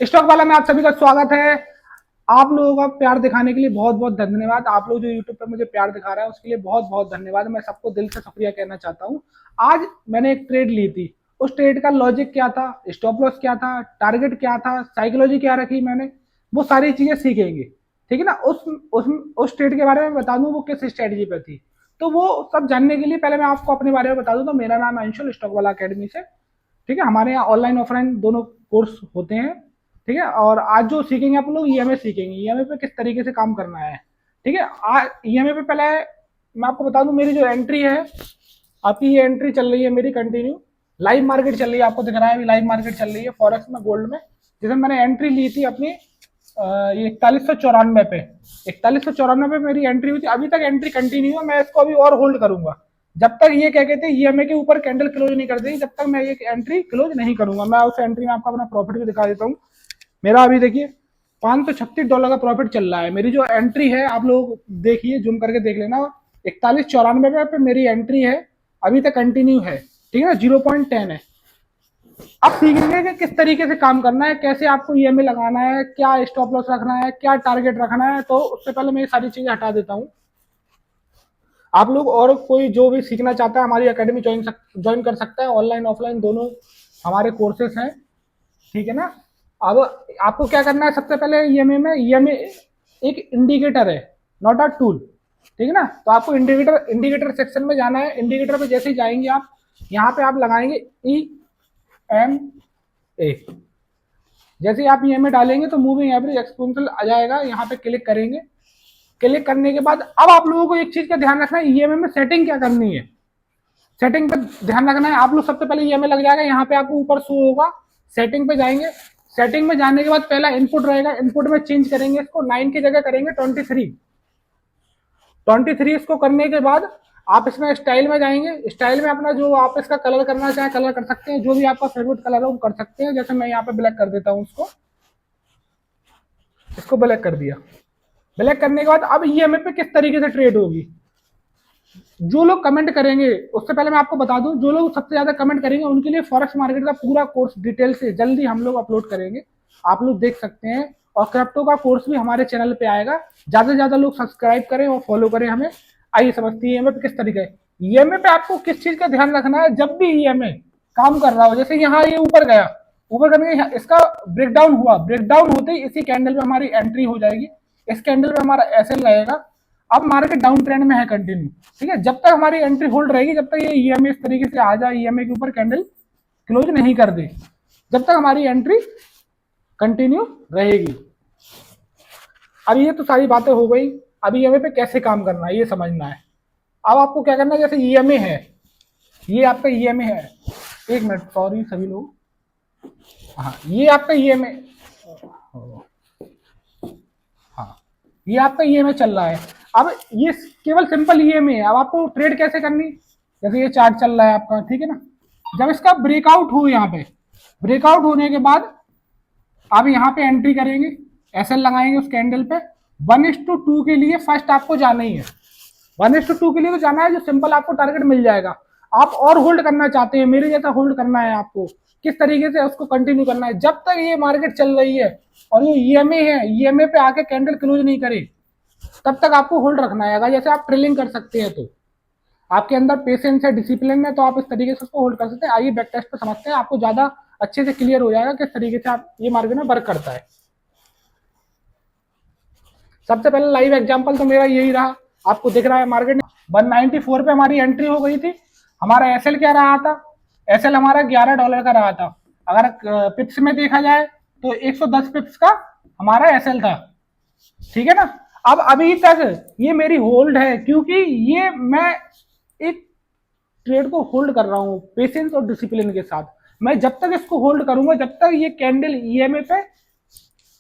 Stock वाला में आप सभी का स्वागत है। आप लोगों का प्यार दिखाने के लिए बहुत बहुत धन्यवाद। आप लोग जो यूट्यूब पर मुझे प्यार दिखा रहे हैं उसके लिए बहुत बहुत धन्यवाद। मैं सबको दिल से शुक्रिया कहना चाहता हूँ। आज मैंने एक ट्रेड ली थी। उस ट्रेड का लॉजिक क्या था, स्टॉप लॉस क्या था, टारगेट क्या था, साइकोलॉजी क्या रखी मैंने, वो सारी चीजें सीखेंगे। ठीक है ना। उस ट्रेड के बारे में बता दूं वो किस स्ट्रेटजी पे थी। तो वो सब जानने के लिए पहले मैं आपको अपने बारे में बता दूं। तो मेरा नाम है अंशुल, स्टॉक वाला अकेडमी से। ठीक है, हमारे यहाँ ऑनलाइन ऑफलाइन दोनों कोर्स होते हैं। ठीक है, और आज जो सीखेंगे आप लोग ईएमआई सीखेंगे, ईएमआई पे किस तरीके से काम करना है। ठीक है, आज ईएमआई पे पहले मैं आपको बता दूं मेरी जो एंट्री है, आपकी ये एंट्री चल रही है मेरी कंटिन्यू। लाइव मार्केट चल रही है, आपको दिख रहा है अभी लाइव मार्केट चल रही है फॉरेक्स में, गोल्ड में। जैसे मैंने एंट्री ली थी अपनी ये 4194 पे, 4194 पे मेरी एंट्री हुई थी। अभी तक एंट्री कंटिन्यू है, मैं इसको अभी और होल्ड करूंगा जब तक ये क्या कहते हैं ईएमए के ऊपर कैंडल क्लोज नहीं कर देगी, जब तक मैं ये एंट्री क्लोज नहीं करूंगा। मैं उस एंट्री में आपको अपना प्रॉफिट भी दिखा देता हूँ। मेरा अभी देखिए $536 का प्रॉफिट चल रहा है। मेरी जो एंट्री है आप लोग देखिए, जूम करके देख लेना, 4194 पे मेरी एंट्री है, अभी तक कंटिन्यू है। ठीक है ना, 0.10 है। अब सीखेंगे कि किस तरीके से काम करना है, कैसे आपको ईएमए लगाना है, क्या स्टॉप लॉस रखना है, क्या टारगेट रखना है। तो उससे पहले मैं ये सारी चीजें हटा देता हूँ। आप लोग और कोई जो भी सीखना चाहता है हमारी एकेडमी ज्वाइन कर सकता है। ऑनलाइन ऑफलाइन दोनों हमारे कोर्सेस हैं। ठीक है ना। अब आपको क्या करना है, सबसे पहले ईएमए में, ईएमए एक इंडिकेटर है, नॉट अ टूल। ठीक है ना। तो आपको इंडिकेटर सेक्शन में जाना है। इंडिकेटर पे जैसे ही जाएंगे आप, यहाँ पे आप लगाएंगे EMA। जैसे ही आप ईएमए डालेंगे तो मूविंग एवरेज एक्सपोनेंशियल आ जाएगा, यहाँ पे क्लिक करेंगे। क्लिक करने के बाद अब आप लोगों को एक चीज का ध्यान रखना है, ईएमए में सेटिंग क्या करनी है। सेटिंग पे ध्यान रखना है आप लोग। सबसे पहले ईएमए लग जाएगा, यहाँ पे आपको ऊपर शो होगा, सेटिंग पे जाएंगे। सेटिंग में जाने के बाद पहला इनपुट रहेगा, इनपुट में चेंज करेंगे, इसको 9 की जगह करेंगे 23। इसको करने के बाद आप इसमें स्टाइल में जाएंगे। स्टाइल में अपना जो आप इसका कलर करना चाहें कलर कर सकते हैं, जो भी आपका फेवरेट कलर है वो कर सकते हैं। जैसे मैं यहाँ पे ब्लैक कर देता हूँ, इसको ब्लैक कर दिया। ब्लैक करने के बाद अब ईएमए पे किस तरीके से ट्रेड होगी, जो लोग कमेंट करेंगे, उससे पहले मैं आपको बता दूं, जो लोग सबसे ज्यादा कमेंट करेंगे उनके लिए फॉरेक्स मार्केट का पूरा कोर्स डिटेल से जल्दी हम लोग अपलोड करेंगे, आप लोग देख सकते हैं। और क्रिप्टो का कोर्स भी हमारे चैनल पे आएगा। ज्यादा से ज्यादा लोग सब्सक्राइब करें और फॉलो करें हमें। आइए समझते हैं ईएमए पे किस तरीके। ईएमए पे आपको किस चीज का ध्यान रखना है, जब भी ईएमए काम कर रहा हो, जैसे यहाँ ये ऊपर गया, ऊपर करने के इसका ब्रेकडाउन हुआ, ब्रेकडाउन होते ही इसी कैंडल पे हमारी एंट्री हो जाएगी। इस कैंडल पे हमारा एसएल रहेगा। अब मार्केट डाउन ट्रेंड में है कंटिन्यू। ठीक है, जब तक हमारी एंट्री होल्ड रहेगी, जब तक ये ईएमए इस तरीके से आ जाए, ईएमए के ऊपर कैंडल क्लोज नहीं कर दे, जब तक हमारी एंट्री कंटिन्यू रहेगी। अब ये तो सारी बातें हो गई। अब ईएमए पे कैसे काम करना है ये समझना है। अब आपको क्या करना है, जैसे ईएमए है, ये आपका ईएमए है, एक मिनट सॉरी सभी लोग, हाँ ये आपका ईएमए, हाँ ये आपका ईएमए चल रहा है। अब ये केवल सिंपल ईएमए है। अब आपको ट्रेड कैसे करनी, जैसे ये चार्ट चल रहा है आपका, ठीक है ना। जब इसका ब्रेकआउट हो, यहाँ पे ब्रेकआउट होने के बाद आप यहाँ पे एंट्री करेंगे, एसएल लगाएंगे उस कैंडल पे। 1:2 के लिए फर्स्ट आपको जाना ही है। 1:2 के लिए तो जाना है, जो सिंपल आपको टारगेट मिल जाएगा। आप और होल्ड करना चाहते हैं, मेरे जैसा होल्ड करना है आपको, किस तरीके से उसको कंटिन्यू करना है, जब तक ये मार्केट चल रही है और ये ईएमए है, ईएमए पे आके कैंडल क्लोज नहीं करे, तब तक आपको होल्ड रखना है। अगर जैसे आप ट्रेलिंग कर सकते हैं तो आपके अंदर पेशेंस है, डिसिप्लिन है, तो आप इस तरीके से उसको होल्ड कर सकते हैं। आइए बैक टेस्ट पे समझते हैं, आपको ज्यादा अच्छे से क्लियर हो जाएगा किस तरीके से आप ये मार्केट में वर्क करता है। सबसे पहले लाइव एग्जांपल तो मेरा यही रहा, आपको दिख रहा है मार्केट 194 पे हमारी एंट्री हो गई थी। हमारा एसएल क्या रहा था, एसएल हमारा $11 का रहा था। अगर पिप्स में देखा जाए तो 110 पिप्स का हमारा एसएल था। ठीक है ना। अब अभी तक ये मेरी होल्ड है, क्योंकि ये मैं एक ट्रेड को होल्ड कर रहा हूं पेशेंस और डिसिप्लिन के साथ। मैं जब तक इसको होल्ड करूंगा, जब तक ये कैंडल ईएमए पे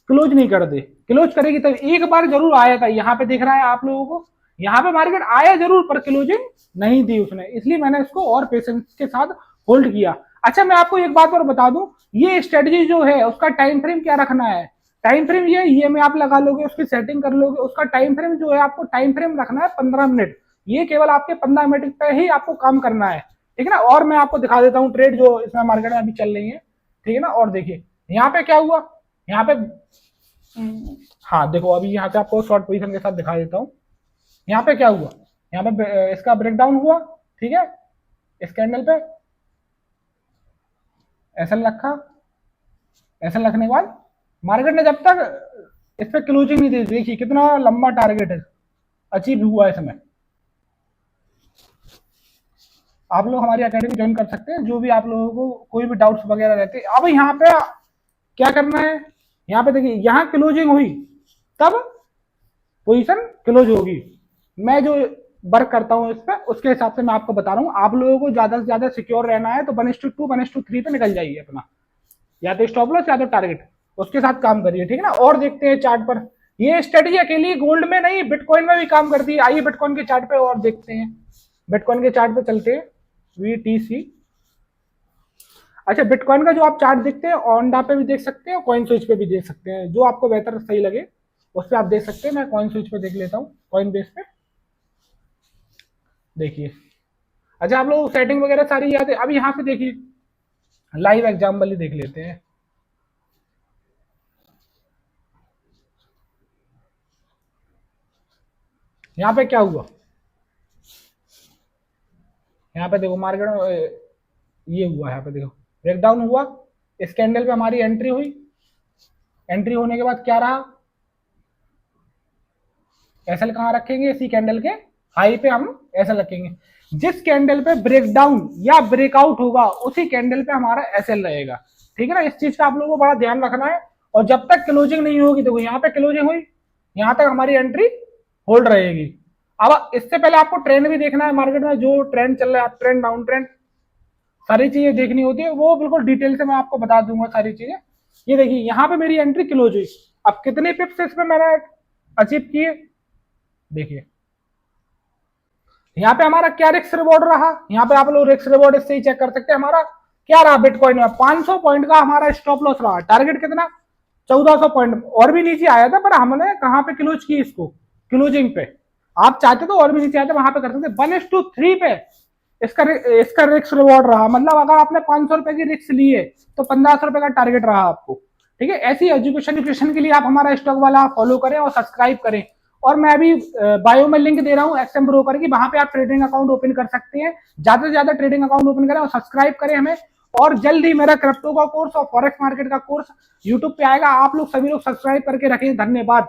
क्लोज नहीं कर दे। क्लोज करेगी तब एक बार जरूर आया था, यहाँ पे दिख रहा है आप लोगों को, यहाँ पे मार्केट आया जरूर पर क्लोजिंग नहीं दी उसने, इसलिए मैंने इसको और पेशेंस के साथ होल्ड किया। अच्छा मैं आपको एक बात और बता दूं, ये स्ट्रेटजी जो है उसका टाइम फ्रेम क्या रखना है। टाइम फ्रेम ये में आप लगा लोगे, उसकी सेटिंग कर लोगे, उसका टाइम फ्रेम जो है आपको टाइम फ्रेम रखना है 15 मिनट। ये केवल आपके 15 मिनट पे ही आपको काम करना है। ठीक है ना। और मैं आपको दिखा देता हूँ ट्रेड जो इसमें मार्केट में अभी चल रही है। ठीक है ना। और देखिए यहाँ पे क्या हुआ, यहाँ पे हाँ देखो, अभी यहाँ पे आपको शॉर्ट पोजीशन के साथ दिखा देता हूँ। यहाँ पे क्या हुआ, यहाँ पे इसका ब्रेकडाउन हुआ, ठीक है, इस कैंडल पे एसएल रखा, एसएल रखने के बाद मार्केट ने जब तक इस पे क्लोजिंग नहीं दी, देखिए कितना लंबा टारगेट है अचीव हुआ है इसमें। आप लोग हमारी अकेडमी ज्वाइन कर सकते हैं, जो भी आप लोगों को कोई भी डाउट्स वगैरह रहते हैं। अब यहाँ पे क्या करना है, यहाँ पे देखिए, यहाँ क्लोजिंग हुई तब पोजीशन क्लोज होगी। मैं जो वर्क करता हूँ इस पर, उसके हिसाब से मैं आपको बता रहा हूँ। आप लोगों को ज्यादा से ज्यादा सिक्योर रहना है तो 1:2 1:3 पे निकल जाइए अपना, या तो स्टॉप लॉस या तो टारगेट, उसके साथ काम करिए, ठीक है ना। और देखते हैं चार्ट पर, ये स्ट्रेटेजी अकेली गोल्ड में नहीं, बिटकॉइन में भी काम करती है। आइए बिटकॉइन के चार्ट पे और देखते हैं, बिटकॉइन के चार्ट पे चलते हैं, VTC। अच्छा, बिटकॉइन का जो आप चार्ट देखते हैं, ओंडा पे भी देख सकते हैं, कॉइन स्विच पे भी देख सकते हैं, जो आपको बेहतर सही लगे उस पर आप देख सकते हैं। मैं कॉइन स्विच पे देख लेता हूँ, कॉइन बेस पे देखिए। अच्छा, आप लोग सेटिंग वगैरह सारी याद है। अब यहाँ पे देखिए, लाइव एग्जाम्पल ही देख लेते हैं। यहाँ पे क्या हुआ, यहाँ पे देखो मार्केट ये हुआ, यहाँ पे देखो ब्रेकडाउन हुआ, इस कैंडल पे हमारी एंट्री हुई, एंट्री होने के बाद क्या रहा, एसएल कहाँ रखेंगे, इसी कैंडल के हाई पे हम एसएल रखेंगे। जिस कैंडल पे ब्रेकडाउन या ब्रेकआउट होगा उसी कैंडल पे हमारा एसएल रहेगा, ठीक है ना। इस चीज का आप लोगों को बड़ा ध्यान रखना है। और जब तक क्लोजिंग नहीं होगी, देखो यहाँ पे क्लोजिंग हुई, यहाँ तक हमारी एंट्री होल्ड रहेगी। अब इससे पहले आपको ट्रेंड भी देखना है मार्केट में, जो ट्रेंड चल रहा है, ट्रेंड डाउन ट्रेंड, सारी चीजें देखनी होती है, वो बिल्कुल डिटेल से मैं आपको बता दूंगा सारी चीजें। ये देखिए, यहाँ पे मेरी एंट्री क्लोज हुई, अब कितने पिप्स इस पे मैंने अचीव किए, देखिए यहाँ पे हमारा क्या रिस्क रिवॉर्ड रहा। यहाँ पे आप लोग रिस्क रिवॉर्ड इससे ही चेक कर सकते हैं, हमारा क्या रहा बिटकॉइन में, 500 पॉइंट का हमारा स्टॉप लॉस रहा। टारगेट कितना, 1400 पॉइंट, और भी नीचे आया था, पर हमने कहाँ पे क्लोज की इसको, क्लोजिंग पे। आप चाहते तो और भी नीचे आते, वहां पे कर सकते। 1:3 पे इसका इसका रिस्क रिवॉर्ड रहा, मतलब अगर आपने 500 रुपए की रिस्क ली है तो 1500 रुपए का टारगेट रहा आपको, ठीक है। ऐसी एजुकेशन के लिए आप हमारा स्टॉक वाला फॉलो करें और सब्सक्राइब करें। और मैं अभी बायो में लिंक दे रहा हूँ एक्सएम ब्रोकर की, वहां पे आप ट्रेडिंग अकाउंट ओपन कर सकते हैं। ज्यादा से ज्यादा ट्रेडिंग अकाउंट ओपन करें और सब्सक्राइब करें हमें। और जल्द ही मेरा क्रिप्टो का कोर्स और फॉरेक्स मार्केट का कोर्स यूट्यूब पे आएगा, आप लोग सभी लोग सब्सक्राइब करके रखें। धन्यवाद।